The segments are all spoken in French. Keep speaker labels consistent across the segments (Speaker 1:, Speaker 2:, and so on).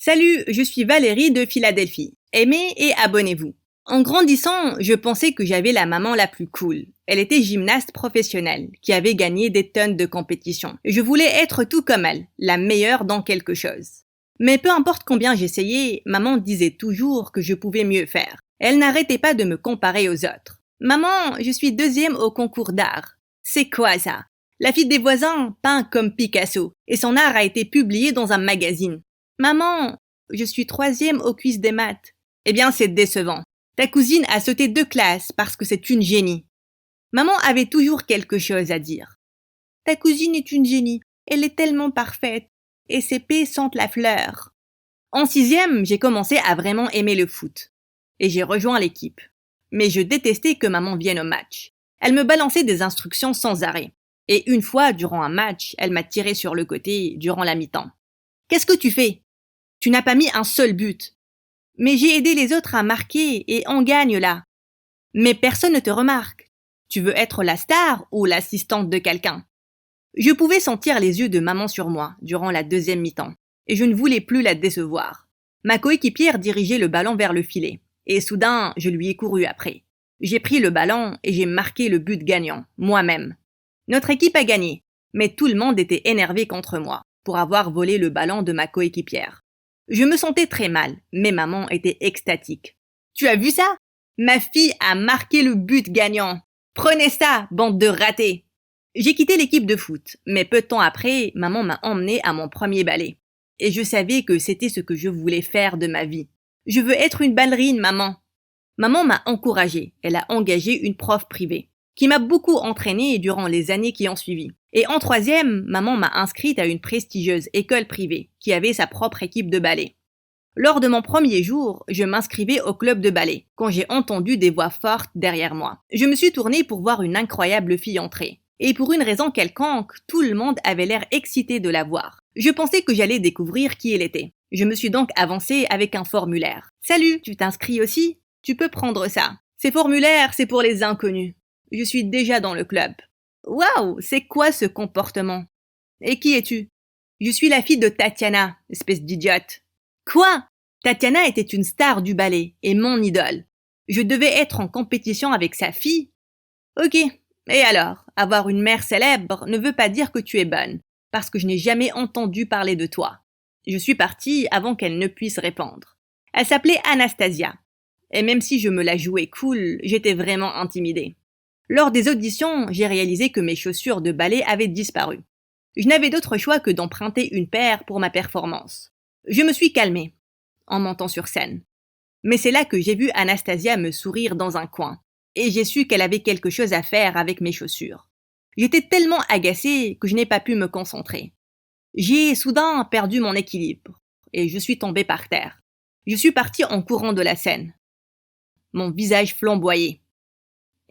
Speaker 1: Salut, je suis Valérie de Philadelphie. Aimez et abonnez-vous. En grandissant, je pensais que j'avais la maman la plus cool. Elle était gymnaste professionnelle, qui avait gagné des tonnes de compétitions. Je voulais être tout comme elle, la meilleure dans quelque chose. Mais peu importe combien j'essayais, maman disait toujours que je pouvais mieux faire. Elle n'arrêtait pas de me comparer aux autres. Maman, je suis deuxième au concours d'art. C'est quoi ça? La fille des voisins peint comme Picasso, et son art a été publié dans un magazine. Maman, je suis troisième au quiz des maths. Eh bien, c'est décevant. Ta cousine a sauté 2 classes parce que c'est une génie. Maman avait toujours quelque chose à dire. Ta cousine est une génie. Elle est tellement parfaite. Et ses pieds sentent la fleur. En 6e, j'ai commencé à vraiment aimer le foot. Et j'ai rejoint l'équipe. Mais je détestais que maman vienne au match. Elle me balançait des instructions sans arrêt. Et une fois, durant un match, elle m'a tiré sur le côté durant la mi-temps. Qu'est-ce que tu fais? Tu n'as pas mis un seul but. Mais j'ai aidé les autres à marquer et on gagne là. Mais personne ne te remarque. Tu veux être la star ou l'assistante de quelqu'un? Je pouvais sentir les yeux de maman sur moi durant la 2e mi-temps et je ne voulais plus la décevoir. Ma coéquipière dirigeait le ballon vers le filet et soudain je lui ai couru après. J'ai pris le ballon et j'ai marqué le but gagnant, moi-même. Notre équipe a gagné, mais tout le monde était énervé contre moi pour avoir volé le ballon de ma coéquipière. Je me sentais très mal, mais maman était extatique. Tu as vu ça? Ma fille a marqué le but gagnant. Prenez ça, bande de ratés. J'ai quitté l'équipe de foot, mais peu de temps après, maman m'a emmené à mon premier ballet. Et je savais que c'était ce que je voulais faire de ma vie. Je veux être une ballerine, maman. Maman m'a encouragée. Elle a engagé une prof privée, qui m'a beaucoup entraînée durant les années qui ont suivi. Et en 3e, maman m'a inscrite à une prestigieuse école privée qui avait sa propre équipe de ballet. Lors de mon premier jour, je m'inscrivais au club de ballet quand j'ai entendu des voix fortes derrière moi. Je me suis tournée pour voir une incroyable fille entrer. Et pour une raison quelconque, tout le monde avait l'air excité de la voir. Je pensais que j'allais découvrir qui elle était. Je me suis donc avancée avec un formulaire. « Salut, tu t'inscris aussi? Tu peux prendre ça. Ces formulaires, c'est pour les inconnus. Je suis déjà dans le club. » Waouh, c'est quoi ce comportement? Et qui es-tu? Je suis la fille de Tatiana, espèce d'idiote. Quoi? Tatiana était une star du ballet et mon idole. Je devais être en compétition avec sa fille? Ok, et alors, avoir une mère célèbre ne veut pas dire que tu es bonne, parce que je n'ai jamais entendu parler de toi. Je suis partie avant qu'elle ne puisse répondre. Elle s'appelait Anastasia. Et même si je me la jouais cool, j'étais vraiment intimidée. Lors des auditions, j'ai réalisé que mes chaussures de ballet avaient disparu. Je n'avais d'autre choix que d'emprunter une paire pour ma performance. Je me suis calmée, en montant sur scène. Mais c'est là que j'ai vu Anastasia me sourire dans un coin, et j'ai su qu'elle avait quelque chose à faire avec mes chaussures. J'étais tellement agacée que je n'ai pas pu me concentrer. J'ai soudain perdu mon équilibre, et je suis tombée par terre. Je suis partie en courant de la scène. Mon visage flamboyait.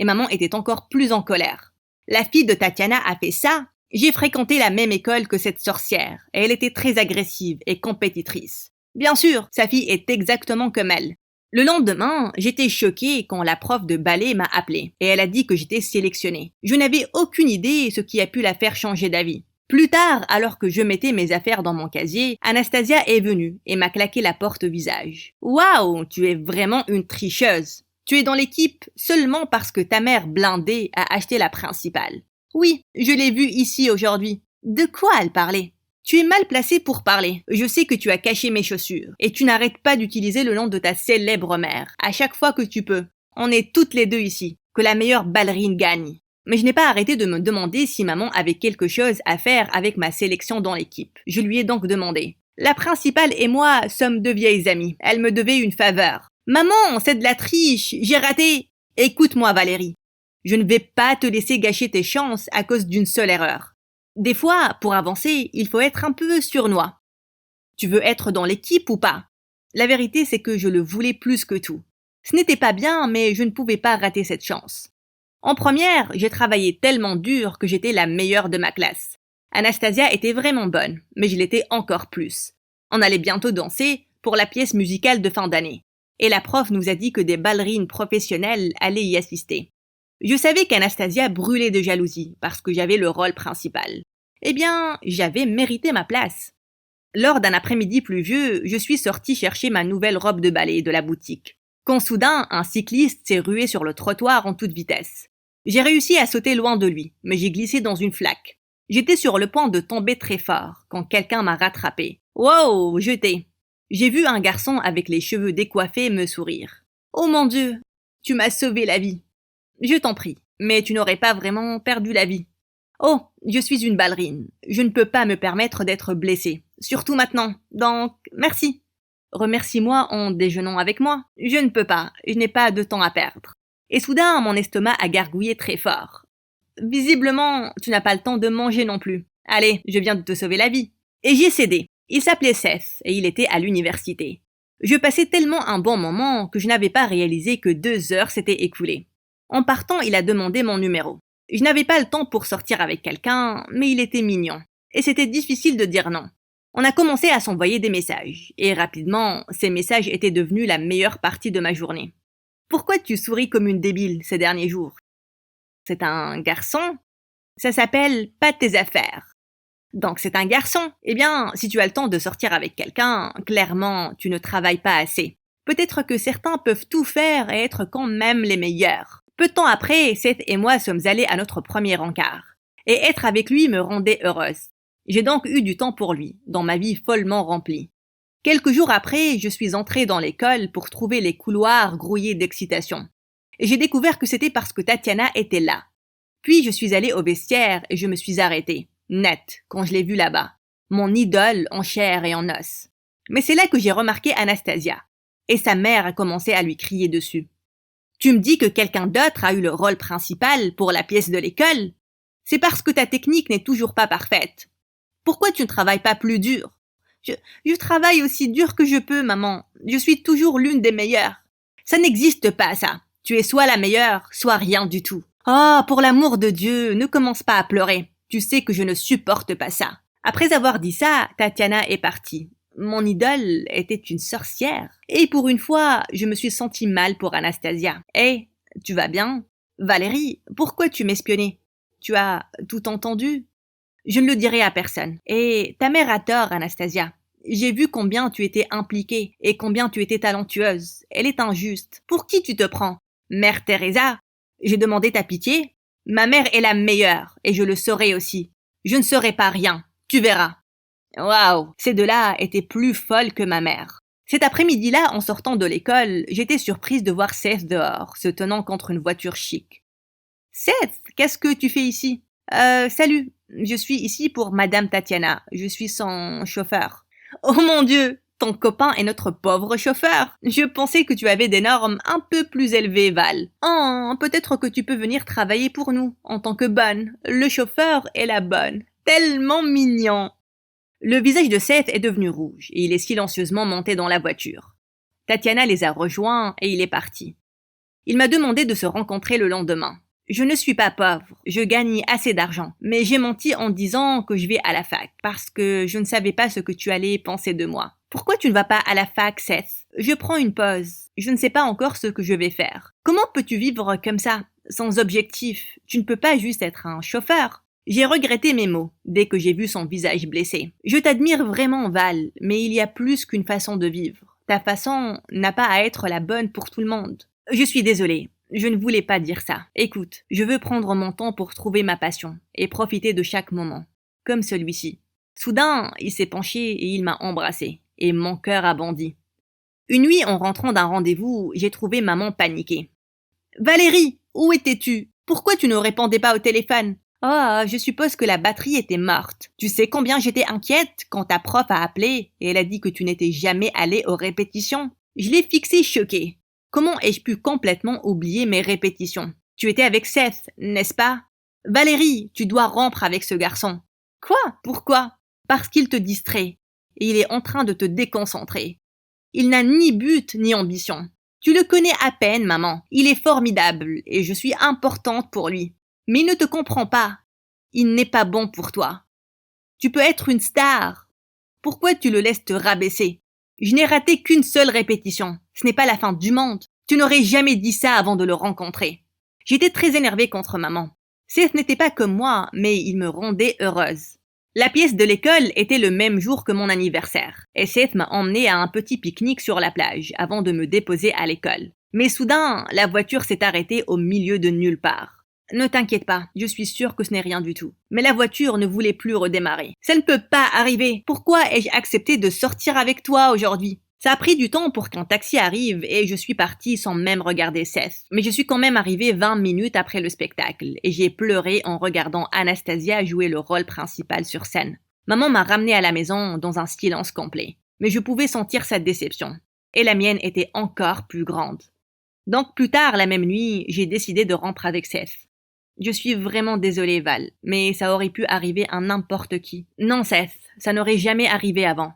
Speaker 1: Et maman était encore plus en colère. La fille de Tatiana a fait ça. J'ai fréquenté la même école que cette sorcière, et elle était très agressive et compétitrice. Bien sûr, sa fille est exactement comme elle. Le lendemain, j'étais choquée quand la prof de ballet m'a appelée, et elle a dit que j'étais sélectionnée. Je n'avais aucune idée ce qui a pu la faire changer d'avis. Plus tard, alors que je mettais mes affaires dans mon casier, Anastasia est venue et m'a claqué la porte au visage. Waouh, tu es vraiment une tricheuse! Tu es dans l'équipe seulement parce que ta mère blindée a acheté la principale. Oui, je l'ai vue ici aujourd'hui. De quoi elle parlait? Tu es mal placée pour parler. Je sais que tu as caché mes chaussures. Et tu n'arrêtes pas d'utiliser le nom de ta célèbre mère. À chaque fois que tu peux. On est toutes les deux ici. Que la meilleure ballerine gagne. Mais je n'ai pas arrêté de me demander si maman avait quelque chose à faire avec ma sélection dans l'équipe. Je lui ai donc demandé. La principale et moi sommes 2 vieilles amies. Elle me devait une faveur. Maman, c'est de la triche, j'ai raté. Écoute-moi Valérie, je ne vais pas te laisser gâcher tes chances à cause d'une seule erreur. Des fois, pour avancer, il faut être un peu sournois. Tu veux être dans l'équipe ou pas? La vérité, c'est que je le voulais plus que tout. Ce n'était pas bien, mais je ne pouvais pas rater cette chance. En première, j'ai travaillé tellement dur que j'étais la meilleure de ma classe. Anastasia était vraiment bonne, mais je l'étais encore plus. On allait bientôt danser pour la pièce musicale de fin d'année. Et la prof nous a dit que des ballerines professionnelles allaient y assister. Je savais qu'Anastasia brûlait de jalousie parce que j'avais le rôle principal. Eh bien, j'avais mérité ma place. Lors d'un après-midi pluvieux, je suis sortie chercher ma nouvelle robe de ballet de la boutique. Quand soudain, un cycliste s'est rué sur le trottoir en toute vitesse. J'ai réussi à sauter loin de lui, mais j'ai glissé dans une flaque. J'étais sur le point de tomber très fort quand quelqu'un m'a rattrapé. Wow, jeté. J'ai vu un garçon avec les cheveux décoiffés me sourire. Oh mon Dieu, tu m'as sauvé la vie. Je t'en prie, mais tu n'aurais pas vraiment perdu la vie. Oh, je suis une ballerine. Je ne peux pas me permettre d'être blessée. Surtout maintenant. Donc, merci. Remercie-moi en déjeunant avec moi. Je ne peux pas. Je n'ai pas de temps à perdre. Et soudain, mon estomac a gargouillé très fort. Visiblement, tu n'as pas le temps de manger non plus. Allez, je viens de te sauver la vie. Et j'ai cédé. Il s'appelait Seth et il était à l'université. Je passais tellement un bon moment que je n'avais pas réalisé que 2 heures s'étaient écoulées. En partant, il a demandé mon numéro. Je n'avais pas le temps pour sortir avec quelqu'un, mais il était mignon. Et c'était difficile de dire non. On a commencé à s'envoyer des messages, et rapidement, ces messages étaient devenus la meilleure partie de ma journée. Pourquoi tu souris comme une débile ces derniers jours? C'est un garçon? Ça s'appelle pas tes affaires. Donc c'est un garçon. Eh bien, si tu as le temps de sortir avec quelqu'un, clairement, tu ne travailles pas assez. Peut-être que certains peuvent tout faire et être quand même les meilleurs. Peu de temps après, Seth et moi sommes allés à notre premier encart. Et être avec lui me rendait heureuse. J'ai donc eu du temps pour lui, dans ma vie follement remplie. Quelques jours après, je suis entrée dans l'école pour trouver les couloirs grouillés d'excitation. Et j'ai découvert que c'était parce que Tatiana était là. Puis je suis allée au vestiaire et je me suis arrêtée, net, quand je l'ai vue là-bas. Mon idole en chair et en os. Mais c'est là que j'ai remarqué Anastasia. Et sa mère a commencé à lui crier dessus. Tu me dis que quelqu'un d'autre a eu le rôle principal pour la pièce de l'école? C'est parce que ta technique n'est toujours pas parfaite. Pourquoi tu ne travailles pas plus dur? Je travaille aussi dur que je peux, maman. Je suis toujours l'une des meilleures. Ça n'existe pas, ça. Tu es soit la meilleure, soit rien du tout. Oh, pour l'amour de Dieu, ne commence pas à pleurer. Tu sais que je ne supporte pas ça. Après avoir dit ça, Tatiana est partie. Mon idole était une sorcière. Et pour une fois, je me suis sentie mal pour Anastasia. Hé, tu vas bien? Valérie, pourquoi tu m'espionnais? Tu as tout entendu? Je ne le dirai à personne. Et ta mère a tort, Anastasia. J'ai vu combien tu étais impliquée et combien tu étais talentueuse. Elle est injuste. Pour qui tu te prends? Mère Teresa? J'ai demandé ta pitié? Ma mère est la meilleure, et je le saurai aussi. Je ne serai pas rien. Tu verras. Waouh, ces deux-là étaient plus folles que ma mère. Cet après-midi-là, en sortant de l'école, j'étais surprise de voir Seth dehors, se tenant contre une voiture chic. Seth, qu'est-ce que tu fais ici? Salut, je suis ici pour Madame Tatiana. Je suis son chauffeur. Oh mon Dieu, ton copain est notre pauvre chauffeur. Je pensais que tu avais des normes un peu plus élevées, Val. Oh, peut-être que tu peux venir travailler pour nous, en tant que bonne. Le chauffeur est la bonne. Tellement mignon. Le visage de Seth est devenu rouge et il est silencieusement monté dans la voiture. Tatiana les a rejoints et il est parti. Il m'a demandé de se rencontrer le lendemain. Je ne suis pas pauvre, je gagne assez d'argent, mais j'ai menti en disant que je vais à la fac, parce que je ne savais pas ce que tu allais penser de moi. Pourquoi tu ne vas pas à la fac, Seth? Je prends une pause, je ne sais pas encore ce que je vais faire. Comment peux-tu vivre comme ça, sans objectif? Tu ne peux pas juste être un chauffeur. J'ai regretté mes mots, dès que j'ai vu son visage blessé. Je t'admire vraiment, Val, mais il y a plus qu'une façon de vivre. Ta façon n'a pas à être la bonne pour tout le monde. Je suis désolée. Je ne voulais pas dire ça. Écoute, je veux prendre mon temps pour trouver ma passion et profiter de chaque moment, comme celui-ci. Soudain, il s'est penché et il m'a embrassée, et mon cœur a bondi. Une nuit, en rentrant d'un rendez-vous, j'ai trouvé maman paniquée. « Valérie, où étais-tu? Pourquoi tu ne répondais pas au téléphone? Oh, je suppose que la batterie était morte. Tu sais combien j'étais inquiète quand ta prof a appelé et elle a dit que tu n'étais jamais allée aux répétitions? Je l'ai fixée choquée. Comment ai-je pu complètement oublier mes répétitions? Tu étais avec Seth, n'est-ce pas? Valérie, tu dois rompre avec ce garçon. Quoi? Pourquoi? Parce qu'il te distrait. Et il est en train de te déconcentrer. Il n'a ni but ni ambition. Tu le connais à peine, maman. Il est formidable et je suis importante pour lui. Mais il ne te comprend pas. Il n'est pas bon pour toi. Tu peux être une star. Pourquoi tu le laisses te rabaisser? Je n'ai raté qu'une seule répétition. Ce n'est pas la fin du monde. Tu n'aurais jamais dit ça avant de le rencontrer. J'étais très énervée contre maman. Seth n'était pas comme moi, mais il me rendait heureuse. La pièce de l'école était le même jour que mon anniversaire, et Seth m'a emmené à un petit pique-nique sur la plage avant de me déposer à l'école. Mais soudain, la voiture s'est arrêtée au milieu de nulle part. Ne t'inquiète pas, je suis sûre que ce n'est rien du tout. Mais la voiture ne voulait plus redémarrer. Ça ne peut pas arriver. Pourquoi ai-je accepté de sortir avec toi aujourd'hui? Ça a pris du temps pour qu'un taxi arrive et je suis partie sans même regarder Seth. Mais je suis quand même arrivée 20 minutes après le spectacle et j'ai pleuré en regardant Anastasia jouer le rôle principal sur scène. Maman m'a ramenée à la maison dans un silence complet. Mais je pouvais sentir sa déception. Et la mienne était encore plus grande. Donc plus tard la même nuit, j'ai décidé de rompre avec Seth. Je suis vraiment désolée, Val, mais ça aurait pu arriver à n'importe qui. Non, Seth, ça n'aurait jamais arrivé avant.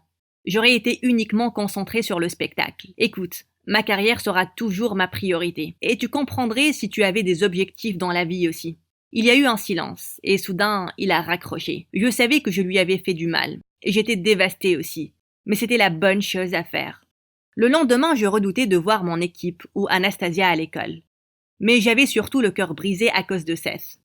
Speaker 1: J'aurais été uniquement concentrée sur le spectacle. Écoute, ma carrière sera toujours ma priorité, et tu comprendrais si tu avais des objectifs dans la vie aussi. Il y a eu un silence, et soudain, il a raccroché. Je savais que je lui avais fait du mal, et j'étais dévastée aussi. Mais c'était la bonne chose à faire. Le lendemain, je redoutais de voir mon équipe ou Anastasia à l'école. Mais j'avais surtout le cœur brisé à cause de Seth.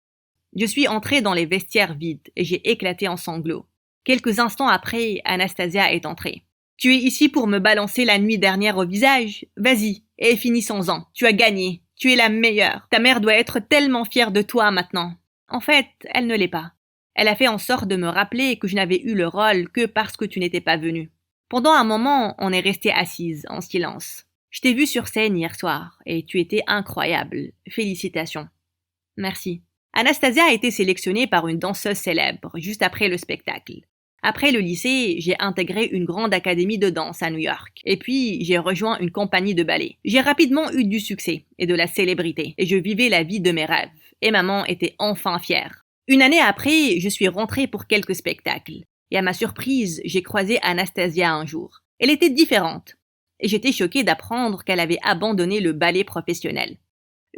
Speaker 1: Je suis entrée dans les vestiaires vides et j'ai éclaté en sanglots. Quelques instants après, Anastasia est entrée. « Tu es ici pour me balancer la nuit dernière au visage? Vas-y, et finissons-en. Tu as gagné. Tu es la meilleure. Ta mère doit être tellement fière de toi maintenant. » En fait, elle ne l'est pas. Elle a fait en sorte de me rappeler que je n'avais eu le rôle que parce que tu n'étais pas venue. Pendant un moment, on est resté assises, en silence. Je t'ai vu sur scène hier soir, et tu étais incroyable. Félicitations. Merci. Anastasia a été sélectionnée par une danseuse célèbre, juste après le spectacle. Après le lycée, j'ai intégré une grande académie de danse à New York, et puis j'ai rejoint une compagnie de ballet. J'ai rapidement eu du succès et de la célébrité, et je vivais la vie de mes rêves, et maman était enfin fière. Une année après, je suis rentrée pour quelques spectacles, et à ma surprise, j'ai croisé Anastasia un jour. Elle était différente. Et j'étais choquée d'apprendre qu'elle avait abandonné le ballet professionnel.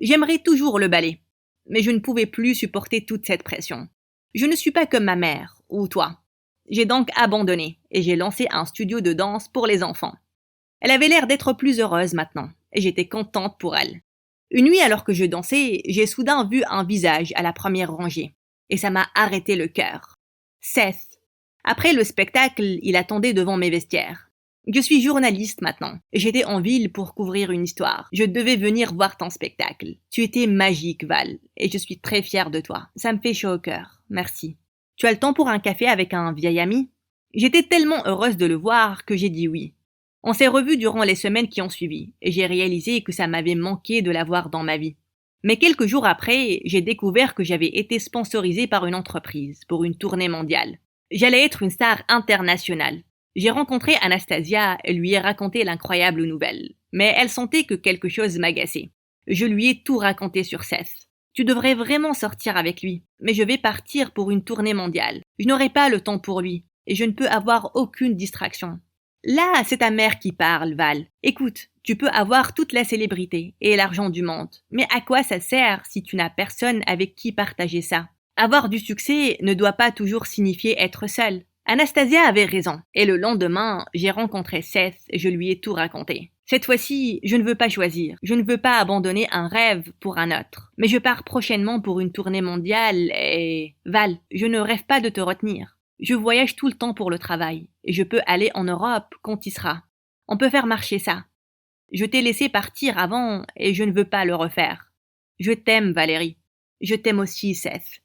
Speaker 1: J'aimerais toujours le ballet, mais je ne pouvais plus supporter toute cette pression. Je ne suis pas comme ma mère, ou toi. J'ai donc abandonné, et j'ai lancé un studio de danse pour les enfants. Elle avait l'air d'être plus heureuse maintenant, et j'étais contente pour elle. Une nuit alors que je dansais, j'ai soudain vu un visage à la première rangée, et ça m'a arrêté le cœur. Seth. Après le spectacle, il attendait devant mes vestiaires. Je suis journaliste maintenant. J'étais en ville pour couvrir une histoire. Je devais venir voir ton spectacle. Tu étais magique, Val, et je suis très fière de toi. Ça me fait chaud au cœur. Merci. Tu as le temps pour un café avec un vieil ami? J'étais tellement heureuse de le voir que j'ai dit oui. On s'est revus durant les semaines qui ont suivi, et j'ai réalisé que ça m'avait manqué de l'avoir dans ma vie. Mais quelques jours après, j'ai découvert que j'avais été sponsorisée par une entreprise pour une tournée mondiale. J'allais être une star internationale. J'ai rencontré Anastasia et lui ai raconté l'incroyable nouvelle, mais elle sentait que quelque chose m'agaçait. Je lui ai tout raconté sur Seth. Tu devrais vraiment sortir avec lui, mais je vais partir pour une tournée mondiale. Je n'aurai pas le temps pour lui, et je ne peux avoir aucune distraction. Là, c'est ta mère qui parle, Val. Écoute, tu peux avoir toute la célébrité et l'argent du monde, mais à quoi ça sert si tu n'as personne avec qui partager ça? Avoir du succès ne doit pas toujours signifier être seul. Anastasia avait raison, et le lendemain, j'ai rencontré Seth et je lui ai tout raconté. Cette fois-ci, je ne veux pas choisir, je ne veux pas abandonner un rêve pour un autre. Mais je pars prochainement pour une tournée mondiale et... Val, je ne rêve pas de te retenir. Je voyage tout le temps pour le travail, et je peux aller en Europe quand tu y seras. On peut faire marcher ça. Je t'ai laissé partir avant et je ne veux pas le refaire. Je t'aime, Valérie. Je t'aime aussi, Seth.